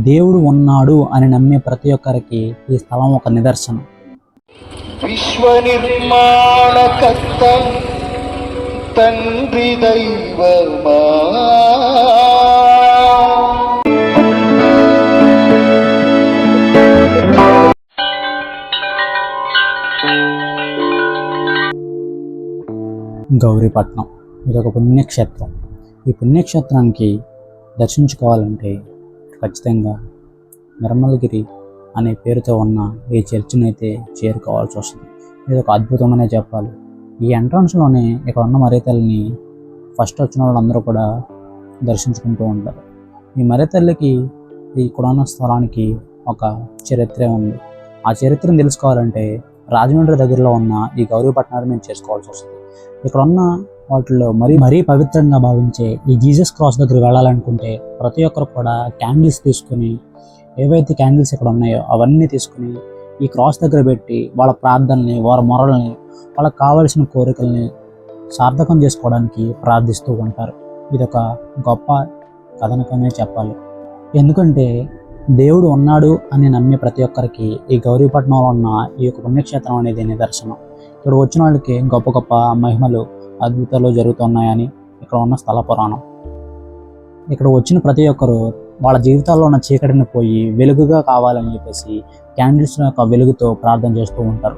దేవుడు ఉన్నాడు అని నమ్మే ప్రతి ఒక్కరికి ఈ స్థలం ఒక నిదర్శనం. విశ్వ నిర్మాణకర్త తండ్రి దైవమా, గౌరీపట్నం ఇదొక పుణ్యక్షేత్రం. ఈ పుణ్యక్షేత్రానికి దర్శించుకోవాలంటే ఖచ్చితంగా నిర్మలగిరి అనే పేరుతో ఉన్న ఈ చర్చిని అయితే చేరుకోవాల్సి వస్తుంది. ఇది ఒక అద్భుతమనే చెప్పాలి. ఈ ఎంట్రన్స్లోనే ఇక్కడ ఉన్న మర్రితల్లిని ఫస్ట్ వచ్చిన వాళ్ళందరూ కూడా దర్శించుకుంటూ ఉంటారు. ఈ మర్రితల్లికి ఇక్కడ ఉన్న స్థలానికి ఒక చరిత్ర ఉంది. ఆ చరిత్రను తెలుసుకోవాలంటే రాజమండ్రి దగ్గరలో ఉన్న ఈ గౌరీపట్నాన్ని మేము చేసుకోవాల్సి వస్తుంది. ఇక్కడ ఉన్న వాటిల్లో మరీ పవిత్రంగా భావించే ఈ జీసస్ క్రాస్ దగ్గర వెళ్ళాలనుకుంటే ప్రతి ఒక్కరు కూడా క్యాండిల్స్ తీసుకుని, ఏవైతే క్యాండిల్స్ ఇక్కడ ఉన్నాయో అవన్నీ తీసుకుని ఈ క్రాస్ దగ్గర పెట్టి వాళ్ళ ప్రార్థనని, వారి మొరల్ని, వాళ్ళకి కావాల్సిన కోరికల్ని సార్థకం చేసుకోవడానికి ప్రార్థిస్తూ ఉంటారు. ఇది ఒక గొప్ప కథనకమే చెప్పాలి. ఎందుకంటే దేవుడు ఉన్నాడు అని నమ్మే ప్రతి ఒక్కరికి ఈ గౌరీపట్నంలో ఉన్న ఈ యొక్క పుణ్యక్షేత్రం అనేది నిదర్శనం. ఇక్కడ వచ్చిన వాళ్ళకి గొప్ప గొప్ప మహిమలు, అద్భుతాలు జరుగుతున్నాయని ఇక్కడ ఉన్న స్థల పురాణం. ఇక్కడ వచ్చిన ప్రతి ఒక్కరు వాళ్ళ జీవితాల్లో ఉన్న చీకటిని పోయి వెలుగుగా కావాలని చెప్పేసి క్యాండిల్స్ యొక్క వెలుగుతో ప్రార్థన చేస్తూ ఉంటారు.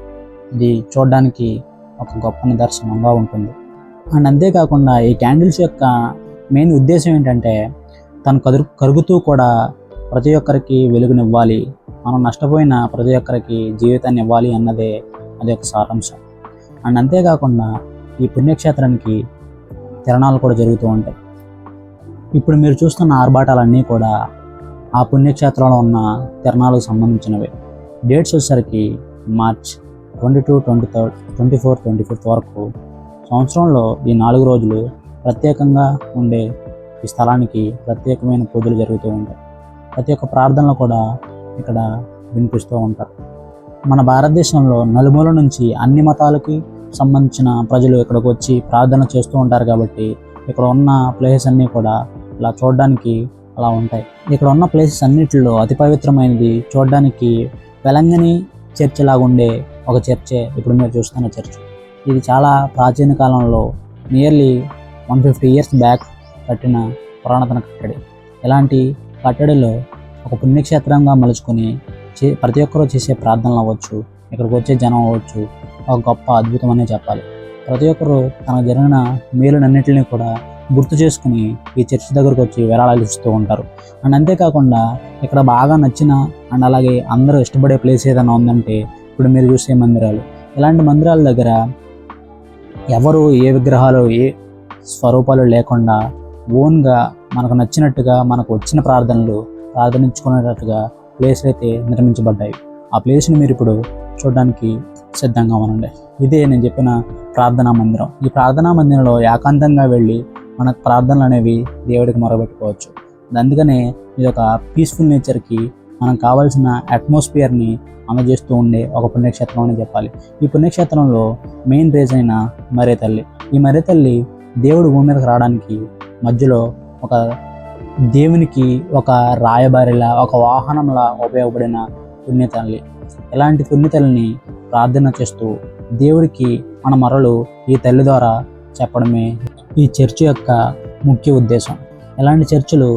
ఇది చూడడానికి ఒక గొప్ప నిదర్శనంగా ఉంటుంది. అండ్ అంతేకాకుండా ఈ క్యాండిల్స్ యొక్క మెయిన్ ఉద్దేశం ఏంటంటే తను కరుగుతూ కూడా ప్రతి ఒక్కరికి వెలుగునివ్వాలి, మనం నష్టపోయిన ప్రతి ఒక్కరికి జీవితాన్ని ఇవ్వాలి అన్నదే అది ఒక సారాంశం. అండ్ అంతేకాకుండా ఈ పుణ్యక్షేత్రానికి తిరణాలు కూడా జరుగుతూ ఉంటాయి. ఇప్పుడు మీరు చూస్తున్న ఆర్భాటాలన్నీ కూడా ఆ పుణ్యక్షేత్రంలో ఉన్న తిరణాలకు సంబంధించినవి. డేట్స్ వచ్చేసరికి మార్చ్ 22, 23, 24, 25 వరకు సంవత్సరంలో ఈ 4 రోజులు ప్రత్యేకంగా ఉండే ఈ స్థలానికి ప్రత్యేకమైన పూజలు జరుగుతూ ఉంటాయి. ప్రతి ఒక్క ప్రార్థనలు కూడా ఇక్కడ వినిపిస్తూ ఉంటారు. మన భారతదేశంలో నలుమూల నుంచి అన్ని మతాలకి సంబంధించిన ప్రజలు ఇక్కడికి వచ్చి ప్రార్థన చేస్తూ ఉంటారు. కాబట్టి ఇక్కడ ఉన్న ప్లేసెస్ అన్నీ కూడా ఇలా చూడడానికి అలా ఉంటాయి. ఇక్కడ ఉన్న ప్లేసెస్ అన్నిటిలో అతి పవిత్రమైనది, చూడడానికి వెలంగని చర్చ్ లాగా ఉండే ఒక చర్చే ఇప్పుడు మీరు చూస్తున్న చర్చ్. ఇది చాలా ప్రాచీన కాలంలో నియర్లీ 150 ఇయర్స్ బ్యాక్ కట్టిన పురాతన కట్టడి. ఇలాంటి కట్టడిలో ఒక పుణ్యక్షేత్రంగా మలుచుకొని ప్రతి ఒక్కరూ చేసే ప్రార్థనలు అవ్వచ్చు, ఇక్కడికి వచ్చే జనం అవ్వచ్చు, ఒక గొప్ప అద్భుతం అనే చెప్పాలి. ప్రతి ఒక్కరూ తనకు జరిగిన మేలునన్నింటినీ కూడా గుర్తు చేసుకుని ఈ చర్చ్ దగ్గరకు వచ్చి విరాళాలు ఇస్తూ ఉంటారు. అండ్ అంతేకాకుండా ఇక్కడ బాగా నచ్చిన అండ్ అలాగే అందరూ ఇష్టపడే ప్లేస్ ఏదైనా ఉందంటే ఇప్పుడు మీరు చూసే మందిరాలు. ఇలాంటి మందిరాల దగ్గర ఎవరు ఏ విగ్రహాలు, ఏ స్వరూపాలు లేకుండా ఓన్గా మనకు నచ్చినట్టుగా మనకు వచ్చిన ప్రార్థనించుకునేటట్టుగా ప్లేస్లు అయితే నిర్మించబడ్డాయి. ఆ ప్లేస్ని మీరు ఇప్పుడు చూడడానికి సిద్ధంగా ఉండండి. ఇదే నేను చెప్పిన ప్రార్థనా మందిరం. ఈ ప్రార్థనా మందిరంలో ఏకాంతంగా వెళ్ళి మన ప్రార్థనలు అనేవి దేవుడికి మొరబెట్టుకోవచ్చు. అందుకనే ఇది ఒక పీస్ఫుల్ నేచర్కి మనకు కావాల్సిన అట్మాస్ఫియర్ని అందజేస్తూ ఉండే ఒక పుణ్యక్షేత్రం అని చెప్పాలి. ఈ పుణ్యక్షేత్రంలో మెయిన్ రీజన్ అయిన మర్రితల్లి. ఈ మర్రితల్లి దేవుడు భూమి మీదకి రావడానికి మధ్యలో ఒక దేవునికి ఒక రాయబారిలా, ఒక వాహనంలా ఉపయోగపడిన పుణ్యతల్లి. ఇలాంటి పుణ్యతల్లిని ప్రార్థన చేస్తూ దేవుడికి మన మొరలు ఈ తల్లి ద్వారా చెప్పడమే ఈ చర్చి యొక్క ముఖ్య ఉద్దేశం. ఇలాంటి చర్చిలు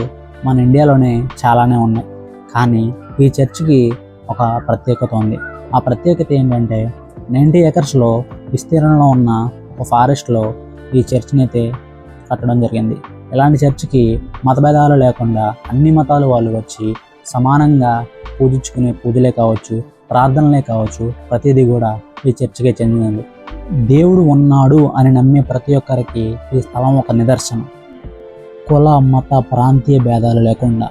మన ఇండియాలోనే చాలానే ఉన్నాయి. కానీ ఈ చర్చికి ఒక ప్రత్యేకత ఉంది. ఆ ప్రత్యేకత ఏంటంటే 90 ఏకర్స్లో విస్తీర్ణంలో ఉన్న ఒక ఫారెస్ట్లో ఈ చర్చిని అయితే కట్టడం జరిగింది. ఇలాంటి చర్చికి మతభేదాలు లేకుండా అన్ని మతాల వాళ్ళు వచ్చి సమానంగా పూజించుకునే పూజలే కావచ్చు, ప్రార్థనలే కావచ్చు, ప్రతిదీ కూడా ఈ చర్చికే చెందినది. దేవుడు ఉన్నాడు అని నమ్మే ప్రతి ఒక్కరికి ఈ స్థలం ఒక నిదర్శనం. కుల, మత, ప్రాంతీయ భేదాలు లేకుండా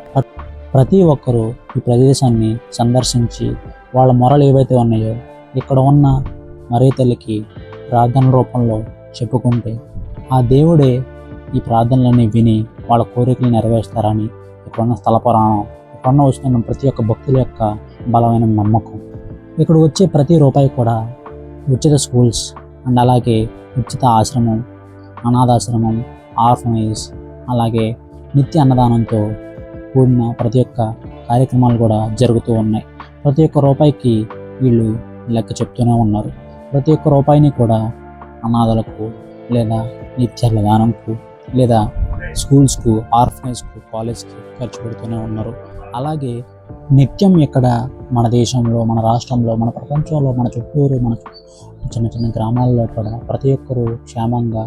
ప్రతి ఒక్కరూ ఈ ప్రదేశాన్ని సందర్శించి వాళ్ళ మొరలు ఏవైతే ఉన్నాయో ఇక్కడ ఉన్న మర్రితల్లికి ప్రార్థన రూపంలో చెప్పుకుంటే ఆ దేవుడే ఈ ప్రార్థనలన్నీ విని వాళ్ళ కోరికలు నెరవేరుస్తారని ఇక్కడున్న స్థల పురాణం, ఇక్కడున్న వస్తున్న ప్రతి ఒక్క భక్తుల యొక్క బలమైన నమ్మకం. ఇక్కడ వచ్చే ప్రతి రూపాయి కూడా ఉచిత స్కూల్స్ అండ్ అలాగే ఉచిత ఆశ్రమం, అనాథాశ్రమం, ఆర్ఫనేజ్, అలాగే నిత్య అన్నదానంతో కూడిన ప్రతి ఒక్క కార్యక్రమాలు కూడా జరుగుతూ ఉన్నాయి. ప్రతి ఒక్క రూపాయికి వీళ్ళు లెక్క చెప్తూనే ఉన్నారు. ప్రతి ఒక్క రూపాయిని కూడా అనాథలకు లేదా నిత్యాల దానంకు లేదా స్కూల్స్కు, ఆర్ఫనేజ్కు, కాలేజ్కి ఖర్చు పెడుతూనే ఉన్నారు. అలాగే నిత్యం ఇక్కడ మన దేశంలో, మన రాష్ట్రంలో, మన ప్రపంచంలో, మన చుట్టూరు, మన చిన్న చిన్న గ్రామాల్లో కూడా ప్రతి ఒక్కరూ క్షేమంగా,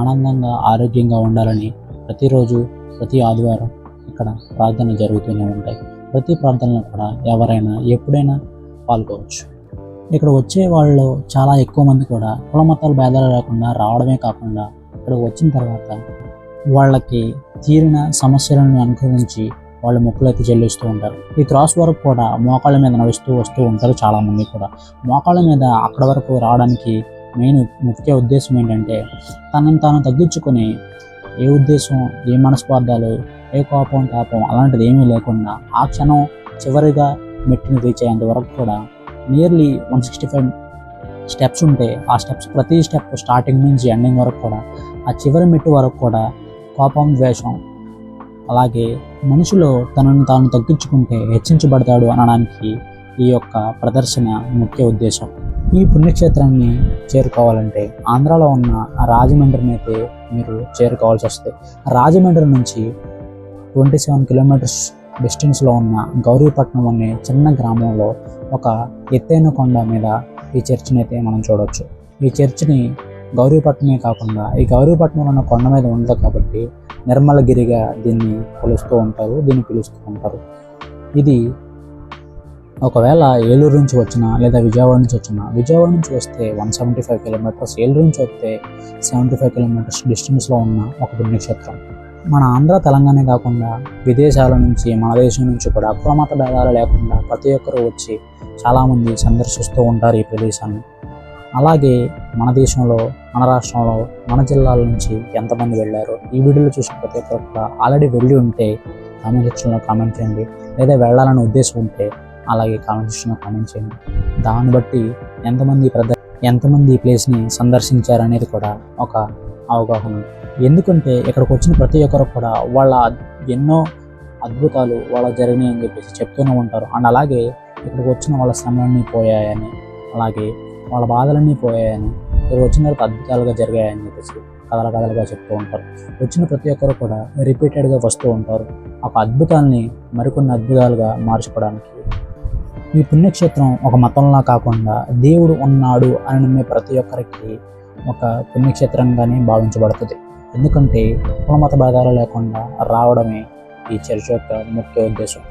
ఆనందంగా, ఆరోగ్యంగా ఉండాలని ప్రతిరోజు, ప్రతి ఆదివారం ఇక్కడ ప్రార్థనలు జరుగుతూనే ఉంటాయి. ప్రతి ప్రార్థనలో కూడా ఎవరైనా ఎప్పుడైనా పాల్గొవచ్చు. ఇక్కడ వచ్చే వాళ్ళు చాలా ఎక్కువ మంది కూడా కుల మతాల భేదాలు లేకుండా రావడమే కాకుండా ఇక్కడ వచ్చిన తర్వాత వాళ్ళకి తీరిన సమస్యలను అనుకరించి వాళ్ళు మొక్కులైతే చెల్లిస్తూ ఉంటారు. ఈ క్రాస్ వరకు కూడా మోకాళ్ళ మీద నడుస్తూ వస్తూ ఉంటారు చాలామంది కూడా. మోకాళ్ళ మీద అక్కడ వరకు రావడానికి మెయిన్ ముఖ్య ఉద్దేశం ఏంటంటే తనను తాను తగ్గించుకొని ఏ ఉద్దేశం, ఏ మనస్పార్థాలు, ఏ కోపం తాపం అలాంటిది ఏమీ లేకుండా ఆ క్షణం చివరిగా మెట్టిని రీచ్ అయ్యేంత వరకు కూడా నియర్లీ 165 స్టెప్స్ ఉంటే ఆ స్టెప్స్ ప్రతి స్టెప్ స్టార్టింగ్ నుంచి ఎండింగ్ వరకు కూడా ఆ చివరి మెట్టు వరకు కూడా కోపం, ద్వేషం, అలాగే మనిషిలో తనను తాను తగ్గించుకుంటే హెచ్చించబడతాడు అనడానికి ఈ యొక్క ప్రదర్శన ముఖ్య ఉద్దేశం. ఈ పుణ్యక్షేత్రాన్ని చేరుకోవాలంటే ఆంధ్రాలో ఉన్న రాజమండ్రిని అయితే మీరు చేరుకోవాల్సి వస్తుంది. రాజమండ్రి నుంచి 27 కిలోమీటర్స్ డిస్టెన్స్లో ఉన్న గౌరీపట్నం అనే చిన్న గ్రామంలో ఒక ఎత్తైన కొండ మీద ఈ చర్చిని అయితే మనం చూడవచ్చు. ఈ చర్చిని గౌరీపట్నమే కాకుండా ఈ గౌరీపట్నంలో ఉన్న కొండ మీద ఉంది కాబట్టి నిర్మలగిరిగా దీన్ని పిలుస్తూ ఉంటారు. ఇది ఒకవేళ ఏలూరు నుంచి వచ్చినా లేదా విజయవాడ నుంచి వస్తే 175 కిలోమీటర్స్, ఏలూరు నుంచి వస్తే 75 కిలోమీటర్స్ డిస్టెన్స్లో ఉన్న ఒక పుణ్యక్షేత్రం. మన ఆంధ్ర, తెలంగాణ కాకుండా విదేశాల నుంచి, మన దేశం నుంచి కూడా కులమత భేదాలు లేకుండా ప్రతి ఒక్కరూ వచ్చి చాలామంది సందర్శిస్తూ ఉంటారు ఈ ప్రదేశాన్ని. అలాగే మన దేశంలో, మన రాష్ట్రంలో, మన జిల్లాల నుంచి ఎంతమంది వెళ్ళారో ఈ వీడియోలో చూసిన ప్రతి ఒక్కరు కూడా ఆల్రెడీ వెళ్ళి ఉంటే కామెంట్ సెక్షన్లో కామెంట్ చేయండి, లేదా వెళ్ళాలనే ఉద్దేశం ఉంటే అలాగే కామెంట్ సెక్షన్లో కామెంట్ చేయండి. దాన్ని బట్టి ఎంతమంది ఈ ప్లేస్ని సందర్శించారనేది కూడా ఒక అవగాహన. ఎందుకంటే ఇక్కడికి వచ్చిన ప్రతి ఒక్కరు కూడా వాళ్ళ ఎన్నో అద్భుతాలు వాళ్ళ జరిగినాయి అని చెప్పేసి చెప్తూనే ఉంటారు. అండ్ అలాగే ఇక్కడికి వచ్చిన వాళ్ళ శ్రమలన్నీ పోయాయని, అలాగే వాళ్ళ బాధలన్నీ పోయాయని, ఇక్కడ వచ్చిన తర్వాత అద్భుతాలుగా జరిగాయని చెప్పేసి కథలుగా చెప్తూ ఉంటారు. వచ్చిన ప్రతి ఒక్కరు కూడా రిపీటెడ్గా వస్తూ ఉంటారు ఒక అద్భుతాలని మరికొన్ని అద్భుతాలుగా మార్చుకోవడానికి. ఈ పుణ్యక్షేత్రం ఒక మతంలా కాకుండా దేవుడు ఉన్నాడు అని నమ్మే ప్రతి ఒక్కరికి ఒక పుణ్యక్షేత్రంగానే భావించబడుతుంది. ఎందుకంటే కులమత భేదాలు లేకుండా రావడమే ఈ చర్చ్ యొక్క ముఖ్య ఉద్దేశం.